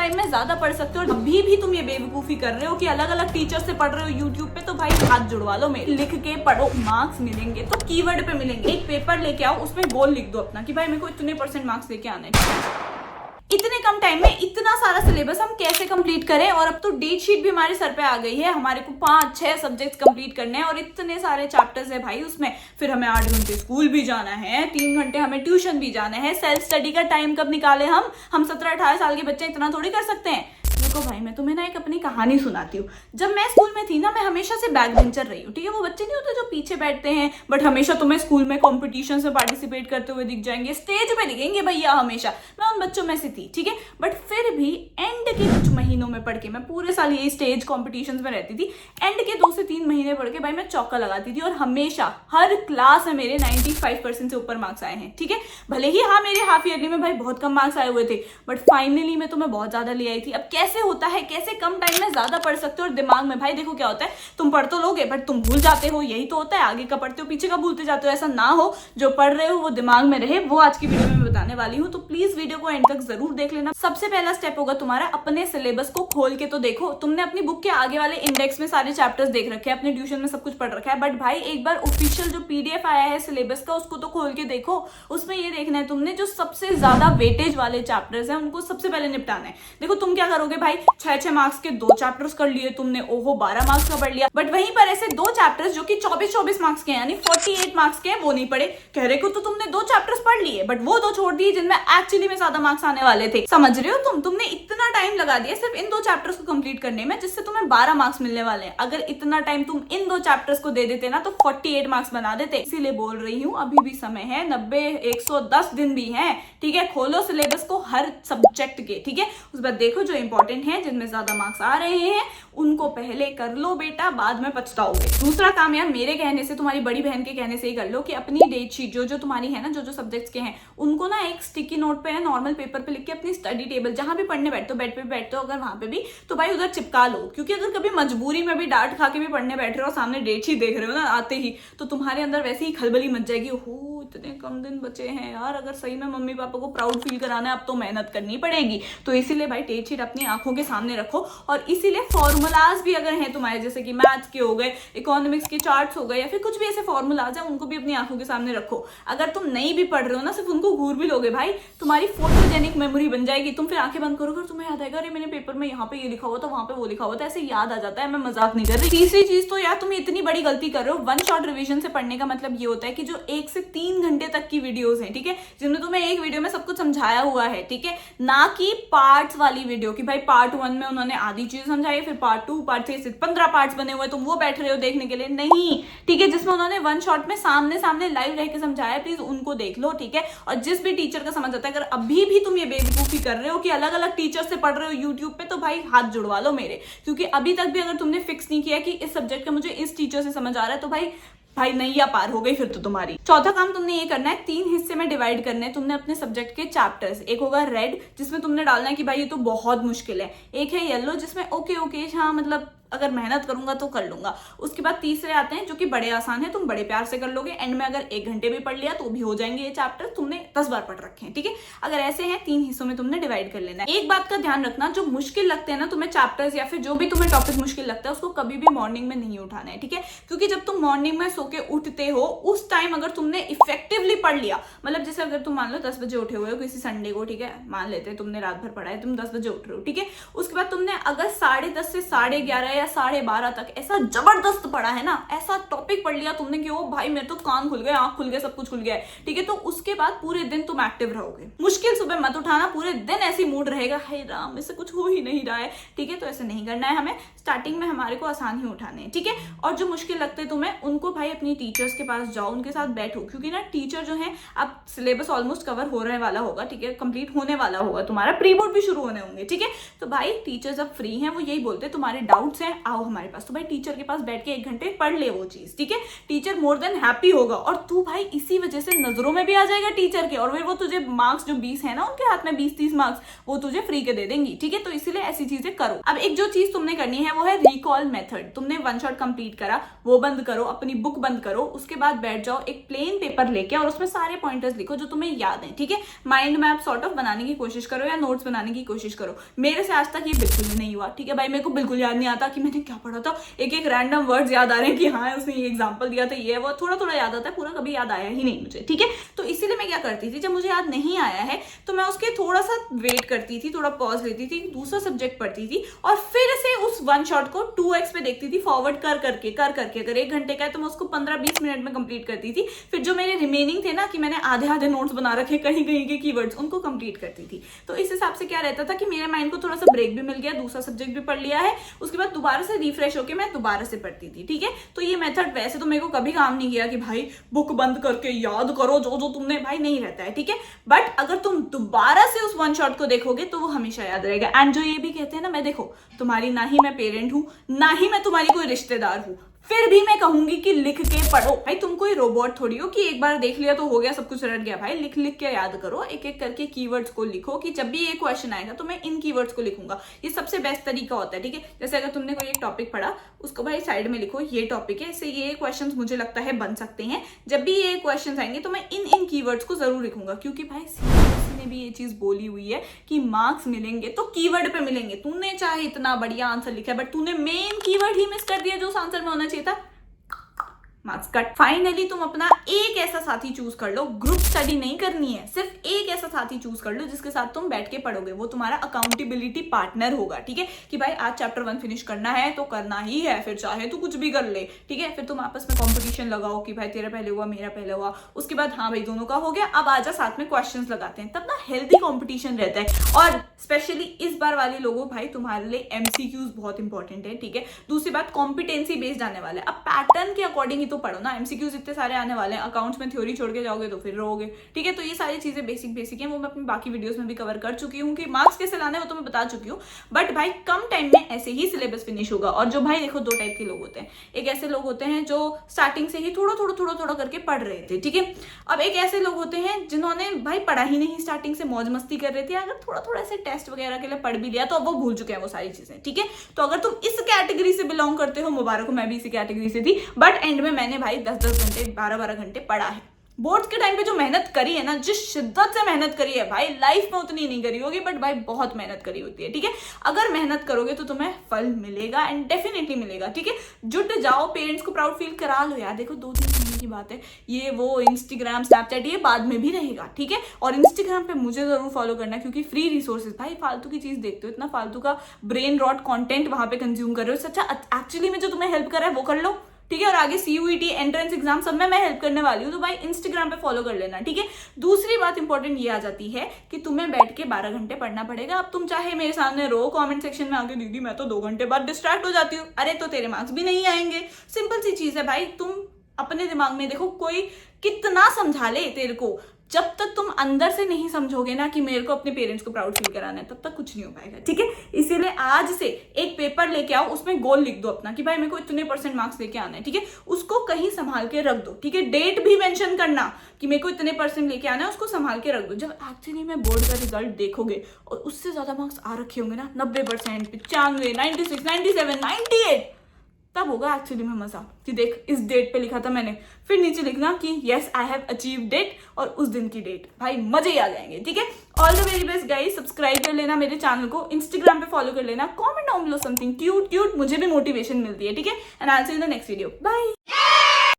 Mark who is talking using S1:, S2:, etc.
S1: Time में ज्यादा पढ़ सकते हो। और अभी भी तुम ये बेवकूफी कर रहे हो कि अलग अलग टीचर से पढ़ रहे हो यूट्यूब पे, तो भाई हाथ जुड़वा लो मेरे। लिख के पढ़ो, मार्क्स मिलेंगे तो कीवर्ड पे मिलेंगे। एक पेपर लेके आओ, उसमें गोल लिख दो अपना कि भाई मेरे को इतने % मार्क्स लेके आने हैं। इतने कम टाइम में इतना सारा सिलेबस हम कैसे कंप्लीट करें? और अब तो डेट शीट भी हमारे सर पे आ गई है, हमारे को 5-6 सब्जेक्ट्स कंप्लीट करने हैं और इतने सारे चैप्टर्स है भाई उसमें। फिर हमें 8 घंटे स्कूल भी जाना है, 3 घंटे हमें ट्यूशन भी जाना है। सेल्फ स्टडी का टाइम कब निकाले हम 17-18 साल के बच्चे इतना थोड़ी कर सकते हैं। देखो भाई, मैं तुम्हें ना एक अपनी कहानी सुनाती हूँ। जब मैं स्कूल में थी ना, मैं हमेशा से बैक बेंचर रही हूँ, ठीक है। वो बच्चे नहीं होते जो पीछे बैठते हैं, बट हमेशा तुम्हें स्कूल में कॉम्पिटिशन में पार्टिसिपेट करते हुए दिख जाएंगे, स्टेज पे दिखेंगे भैया हमेशा। मैं उन बच्चों में से थी, ठीक है। बट फिर भी एंड के कुछ महीनों में पढ़ के, मैं पूरे साल ये स्टेज कॉम्पिटिशन में रहती थी, एंड के 2 से 3 महीने पढ़ के भाई मैं चौका लगाती थी। और हमेशा हर क्लास में मेरे 95% से ऊपर मार्क्स आए हैं, ठीक है। भले ही हाँ, मेरे हाफ ईयरली में भाई बहुत कम मार्क्स आए हुए थे, बट फाइनली में तो मैं बहुत ज्यादा ले आई थी। अब कैसे होता है, कैसे कम टाइम में ज्यादा पढ़ सकते हो? और दिमाग में भाई देखो क्या होता है, तुम पढ़ तो लोगे बट तुम भूल जाते हो, यही तो होता है। आगे का पढ़ते हो, पीछे का भूलते जाते हो। ऐसा ना हो, जो पढ़ रहे हो वो दिमाग में रहे, वो आज की वीडियो में बताने वाली हूँ। तो प्लीज वीडियो को एंड तक जरूर देख लेना। सबसे पहला स्टेप होगा तुम्हारा, अपने सिलेबस को खोल के तो देखो। तुमने अपनी बुक के आगे वाले इंडेक्स में सारे चैप्टर्स देख रखे हैं, अपने ट्यूशन में सब कुछ पढ़ रखा है, बट भाई एक बार ऑफिशियल जो PDF आया है सिलेबस का, उसको तो खोल के देखो। उसमें ये देखना है तुमने जो सबसे ज्यादा वेटेज वाले चैप्टर्स हैं उनको सबसे पहले निपटाना है। देखो तुम क्या करोगे भाई, 6-6 मार्क्स के 2 चैप्टर्स कर लिए तुमने, ओहो 12 मार्क्स का पढ़ लिया। बट वहीं पर ऐसे 2 चैप्टर्स जो कि 24-24 मार्क्स के हैं, यानी 48 मार्क्स के हैं, वो नहीं पढ़े। कह रहे को तो तुमने 2 चैप्टर्स पढ़ लिए, बट वो 2 छोड़ दिए जिनमें एक्चुअली में ज्यादा मार्क्स आने वाले थे। समझ रहे हो तुमने इतना टाइम लगा दिया सिर्फ इन 2 चैप्टर्स को कंप्लीट करने में, जिससे तुम्हें 12 मार्क्स मिलने वाले हैं। अगर इतना टाइम तुम इन 2 चैप्टर्स को दे देते ना, तो 48 मार्क्स बना देते। इसीलिए बोल रही हूँ, अभी भी समय है, 90-110 दिन भी है, ठीक है। खोलो सिलेबस को हर सब्जेक्ट के, ठीक है। उस बाद देखो जो इंपॉर्टेंट है, जिनमें ज्यादा मार्क्स आ रहे हैं, उनको पहले कर लो बेटा, बाद में पछताओगे। दूसरा काम यार, मेरे कहने से, तुम्हारी बड़ी बहन के कहने से ही कर लो कि अपनी डेट शीट जो तुम्हारी है ना, जो सब्जेक्ट्स के हैं, उनको ना एक स्टिकी नोट पे या नॉर्मल पेपर पे लिख के अपनी स्टडी टेबल, जहां भी पढ़ने बैठते हो, बेड पे बैठते हो अगर वहां पे भी, तो भाई उधर चिपका लो। क्योंकि अगर कभी मजबूरी में भी डांट खा के भी पढ़ने बैठ रहे हो, सामने डेट शीट देख रहे हो ना आते ही, तो तुम्हारे अंदर वैसे ही खलबली मच जाएगी, हो इतने कम दिन बचे हैं यार, अगर सही में मम्मी पापा को प्राउड फील कराना है, अब तो मेहनत करनी पड़ेगी। तो इसीलिए भाई डेट शीट अपनी आंखों के सामने रखो। और इसीलिए फॉर्मूलाज भी अगर हैं तुम्हारे, जैसे कि मैथ्स के हो गए, इकोनॉमिक्स के चार्ट्स हो गए, या फिर कुछ भी ऐसे फॉर्मूलाज हैं, उनको भी अपनी आंखों के सामने रखो। अगर तुम नहीं भी पढ़ रहे हो ना, सिर्फ उनको घूर भी लोगे भाई, तुम्हारी फोटोजेनिक मेमोरी बन जाएगी। तुम फिर आंखें बंद करोगे और तुम्हें याद आएगा, अरे मैंने पेपर में यहाँ पे ये लिखा हुआ था, वहां पे वो लिखा हुआ था, ऐसे याद आ जाता है। मैं मजाक नहीं कर रही। तीसरी चीज तो यार, तुम इतनी बड़ी गलती कर रहे हो। 1 शॉट रिविजन से पढ़ने का मतलब ये होता है कि जो 1 से 3 घंटे तक की वीडियोस हैं, ठीक है, जिनमें तुम्हें एक वीडियो में सब कुछ समझाया हुआ है, ठीक है, ना कि पार्ट्स वाली वीडियो की भाई पार्ट 1 में उन्होंने आधी चीज समझाई, फिर पार्ट 2, पार्ट 3 से 15 पार्ट्स बने हुए, तुम वो बैठ रहे हो देखने के लिए, नहीं, ठीक है। जिसमें उन्होंने 1 शॉट में सामने सामने लाइव रह के समझाया, प्लीज उनको देख लो, ठीक है। और जिस भी टीचर का समझ आता है, अगर अभी भी तुम ये बेवकूफी कर रहे हो कि अलग अलग टीचर से पढ़ रहे हो यूट्यूब पे, तो भाई हाथ जुड़वा लो मेरे। क्योंकि अभी तक भी अगर तुमने फिक्स नहीं किया कि इस सब्जेक्ट का मुझे इस टीचर से समझ आ रहा है, तो भाई नैया पार हो गई फिर तो तुम्हारी। चौथा काम तुमने ये करना है, 3 हिस्से में डिवाइड करने हैं तुमने अपने सब्जेक्ट के चैप्टर्स। एक होगा रेड, जिसमें तुमने डालना है कि भाई ये तो बहुत मुश्किल है। एक है येलो, जिसमें ओके हाँ मतलब अगर मेहनत करूंगा तो कर लूंगा। उसके बाद तीसरे आते हैं जो कि बड़े आसान है, तुम बड़े प्यार से कर लोगे। एंड में अगर 1 घंटे भी पढ़ लिया तो भी हो जाएंगे ये चैप्टर, तुमने 10 बार पढ़ रखे हैं, ठीक है। अगर ऐसे हैं 3 हिस्सों में तुमने डिवाइड कर लेना है। एक बात का ध्यान रखना, जो मुश्किल लगते हैं ना तुम्हें चैप्टर्स, या फिर जो भी तुम्हें टॉपिक मुश्किल लगता है, उसको कभी भी मॉर्निंग में नहीं उठाना है, ठीक है। क्योंकि जब तुम मॉर्निंग में सो के उठते हो, उस टाइम अगर तुमने इफेक्टिवली पढ़ लिया, मतलब जैसे अगर तुम मान लो 10 बजे उठे हुए हो किसी संडे को, ठीक है, मान लेते हैं तुमने रात भर पढ़ा है, तुम 10 बजे उठ रहे हो, ठीक है। उसके बाद तुमने अगर 10:30 से 11:30 या 12:30 तक ऐसा जबरदस्त पढ़ा है ना, ऐसा टॉपिक पढ़ लिया तुमने कि ओ भाई मेरे तो कान खुल गए, आंख खुल गए, सब कुछ खुल गया है, ठीक है। तो उसके बाद पूरे दिन तुम एक्टिव रहोगे। मुश्किल सुबह मत उठाना, पूरे दिन ऐसी मूड रहेगा, हे राम इससे कुछ हो ही नहीं रहा है, ठीक है। तो ऐसे नहीं करना है हमें, स्टार्टिंग में हमारे को आसान ही उठाने हैं, ठीक है। और जो मुश्किल लगते हैं तुम्हें, उनको भाई अपनी टीचर्स के पास जाओ, उनके साथ बैठो। क्योंकि ना टीचर जो है, अब सिलेबस ऑलमोस्ट कवर होने वाला होगा, ठीक है, कंप्लीट होने वाला होगा, तुम्हारा प्री बोर्ड भी शुरू होने होंगे, ठीक है। तो भाई टीचर्स अब फ्री हैं, वो यही बोलते हैं तुम्हारे डाउट्स हैं है, आओ हमारे पास। तो भाई टीचर के पास बैठ के 1 घंटे पढ़ ले वो चीज, ठीक है। टीचर मोर देन हैप्पी होगा और तू भाई इसी वजह से नजरों में भी आ जाएगा टीचर के, और फिर वो तुझे मार्क्स जो 20 है ना उनके हाथ में 20-30 मार्क्स वो तुझे फ्री के दे देंगी, ठीक है। तो इसीलिए ऐसी चीजें करो। अब एक जो चीज तुमने करनी है वो है रिकॉल मेथड। तुमने वन शॉट कंप्लीट करा, वो बंद करो, अपनी बुक बंद करो, उसके बाद बैठ जाओ एक प्लेन पेपर लेके और उसमें सारे पॉइंटर्स लिखो जो तुम्हें याद है, ठीक है। माइंड मैप सॉर्ट ऑफ बनाने की कोशिश करो या नोट्स बनाने की कोशिश करो। मेरे से आज तक ये बिल्कुल भी नहीं हुआ, ठीक है भाई। मेरे को बिल्कुल याद नहीं आता कि मैंने क्या पढ़ा था। एक एक रैंडम वर्ड्स याद आ रहे हैं कि हाँ उसने ये एग्जांपल दिया था, ये वो थोड़ा थोड़ा याद आता है, पूरा कभी याद आया ही नहीं मुझे, ठीक है। तो इसीलिए मैं क्या करती थी, जब मुझे याद नहीं आया है तो मैं उसके थोड़ा सा वेट करती थी, थोड़ा पॉज लेती थी, दूसरा सब्जेक्ट पढ़ती थी और फिर से उस वन शॉट को 2x पे देखती थी, फॉरवर्ड कर करके। अगर 1 घंटे का है तो मैं उसको 15-20 मिनट में कंप्लीट करती थी। फिर जो मेरे रिमेनिंग थे ना कि मैंने आधे आधे नोट्स बना रखे कहीं कहीं के कीवर्ड्स, उनको कंप्लीट करती थी। तो इस हिसाब से क्या रहता था कि मेरे माइंड को थोड़ा सा ब्रेक भी मिल गया, दूसरा सब्जेक्ट भी पढ़ लिया है, उसके बाद दोबारा से रिफ्रेश होकर मैं दोबारा से पढ़ती थी, ठीक है। तो ये मेथड वैसे तो मेरे को कभी काम नहीं किया कि भाई बुक बंद करके याद करो जो जो तुमने, भाई नहीं रहता है, ठीक है। बट अगर तुम दोबारा से उस वन शॉट को देखोगे तो वो हमेशा याद रहेगा। एंड जो ये भी कहते हैं ना, मैं देखो तुम्हारी ना ही मैं पेरेंट हूं, ना ही मैं तुम्हारी कोई रिश्तेदार हूं, फिर भी मैं कहूंगी कि लिख के पढ़ो। भाई तुम कोई रोबोट थोड़ी हो कि एक बार देख लिया तो हो गया, सब कुछ रट गया। भाई लिख लिख के याद करो, एक एक करके कीवर्ड्स को लिखो कि जब भी ये क्वेश्चन आएगा तो मैं इन कीवर्ड्स को लिखूंगा। ये सबसे बेस्ट तरीका होता है, ठीक है। जैसे अगर तुमने कोई एक टॉपिक पढ़ा, उसको भाई साइड में लिखो, ये टॉपिक है, इससे ये क्वेश्चन मुझे लगता है बन सकते हैं। जब भी ये क्वेश्चन आएंगे तो मैं इन कीवर्ड्स को जरूर लिखूंगा, क्योंकि भाई ने भी ये चीज बोली हुई है कि मार्क्स मिलेंगे तो कीवर्ड पे मिलेंगे। तूने चाहे इतना बढ़िया आंसर लिखा है बट तूने मेन कीवर्ड ही मिस कर दिया जो उस आंसर में होना चाहिए था, मार्क्स कट। फाइनली तुम अपना एक ऐसा साथी चूज कर लो, ग्रुप स्टडी नहीं करनी है, सिर्फ एक ऐसा साथी चूज कर लो जिसके साथ तुम बैठ के पढ़ोगे। वो तुम्हारा अकाउंटेबिलिटी पार्टनर होगा, ठीक है। कि भाई आज चैप्टर 1 फिनिश करना है तो करना ही है, फिर चाहे तू कुछ भी कर ले, ठीक है। फिर तुम आपस में कंपटीशन लगाओ कि भाई तेरा पहले हुआ, मेरा पहले हुआ, उसके बाद हाँ भाई दोनों का हो गया, अब आजा साथ में क्वेश्चंस लगाते हैं। तब ना हेल्दी कॉम्पिटिशन रहता है। और स्पेशली इस बार वाले लोगों, भाई तुम्हारे लिए MCQs बहुत इंपॉर्टेंट है, ठीक है। दूसरी बात कॉम्पिटेंसी बेस्ड आने वाला है। अब पैटर्न के अकॉर्डिंग ही तो पढ़ो ना, MCQs इतने सारे आने वाले हैं। अकाउंट्स में थ्योरी छोड़ के जाओगे तो फिर रहोगे, ठीक है। तो ये सारी चीजें बेसिक है, वो मैं अपनी बाकी वीडियोस में भी कवर कर चुकी हूँ कि मार्क्स कैसे लाने, वो तो मैं बता चुकी हूँ। बट भाई कम टाइम में ऐसे ही सिलेबस फिनिश होगा। और जो भाई देखो 2 टाइप के लोग होते हैं। एक ऐसे लोग होते हैं जो स्टार्टिंग से ही थोड़ा करके पढ़ रहे थे, ठीक है। अब एक ऐसे लोग होते हैं जिन्होंने भाई पढ़ा ही नहीं, स्टार्टिंग से मौज मस्ती कर रहे थे, अगर थोड़ा ऐसे टेस्ट वगैरह के लिए पढ़ भी लिया तो अब वो भूल चुके हैं वो सारी चीजें, ठीक है। तो अगर तुम इस कैटेगरी से बिलोंग करते हो, मुबारक हो, मैं भी इसी कैटेगरी से थी। बट एंड में मैंने भाई 10-10 घंटे 12-12 घंटे पढ़ा है। बोर्ड्स के टाइम पे जो मेहनत करी है ना, जिस शिद्दत से मेहनत करी है भाई, लाइफ में उतनी नहीं करी होगी, बट भाई बहुत मेहनत करी होती है, ठीक है। अगर मेहनत करोगे तो तुम्हें फल मिलेगा एंड डेफिनेटली मिलेगा, ठीक है। जुट जाओ, पेरेंट्स को प्राउड फील करा लो यार। देखो 2-3 महीने की बात है, ये वो इंस्टाग्राम स्नैपचैट ये बाद में भी रहेगा, ठीक है। और इंस्टाग्राम पे मुझे जरूर फॉलो करना, क्योंकि फ्री रिसोर्सेज, भाई फालतू की चीज देखते हो, इतना फालतू का ब्रेन रॉट कंटेंट वहां पे कंज्यूम कर रहे हो। सच्चा एक्चुअली में जो तुम्हें हेल्प कर रहा है वो कर लो, ठीक है। और आगे CUET एंट्रेंस एग्जाम सब में मैं हेल्प करने वाली हूँ, तो भाई इंस्टाग्राम पे फॉलो कर लेना, ठीक है। दूसरी बात इंपॉर्टेंट ये आ जाती है कि तुम्हें बैठ के 12 घंटे पढ़ना पड़ेगा। अब तुम चाहे मेरे सामने रो कमेंट सेक्शन में आके, दीदी मैं तो 2 घंटे बाद डिस्ट्रैक्ट हो जाती हूँ, अरे तो तेरे मार्क्स भी नहीं आएंगे। सिंपल सी चीज है भाई, तुम अपने दिमाग में देखो, कोई कितना समझा ले तेरे को, जब तक तुम अंदर से नहीं समझोगे ना कि मेरे को अपने पेरेंट्स को प्राउड फील कराना है, तब तक कुछ नहीं हो पाएगा, ठीक है। इसीलिए आज से एक पेपर लेके आओ, उसमें गोल लिख दो अपना कि भाई मेरे को इतने % मार्क्स लेके आना है, ठीक है। उसको कहीं संभाल के रख दो, ठीक है। डेट भी मेंशन करना कि मेरे को इतने % लेके आना है, उसको संभाल के रख दो। जब एक्चुअली में बोर्ड का रिजल्ट देखोगे और उससे ज्यादा मार्क्स आ रखे होंगे ना, 90%, 95, 96, 97, 98, तब होगा एक्चुअली में मजा कि देख इस डेट पे लिखा था मैंने। फिर नीचे लिखना कि yes I have achieved it और उस दिन की डेट, भाई मजे ही आ जाएंगे, ठीक है। All the very best guys, subscribe कर लेना मेरे चैनल को, इंस्टाग्राम पे फॉलो कर लेना, comment down below something cute, मुझे भी मोटिवेशन मिलती है, ठीक है। And I will see you in the next video, bye.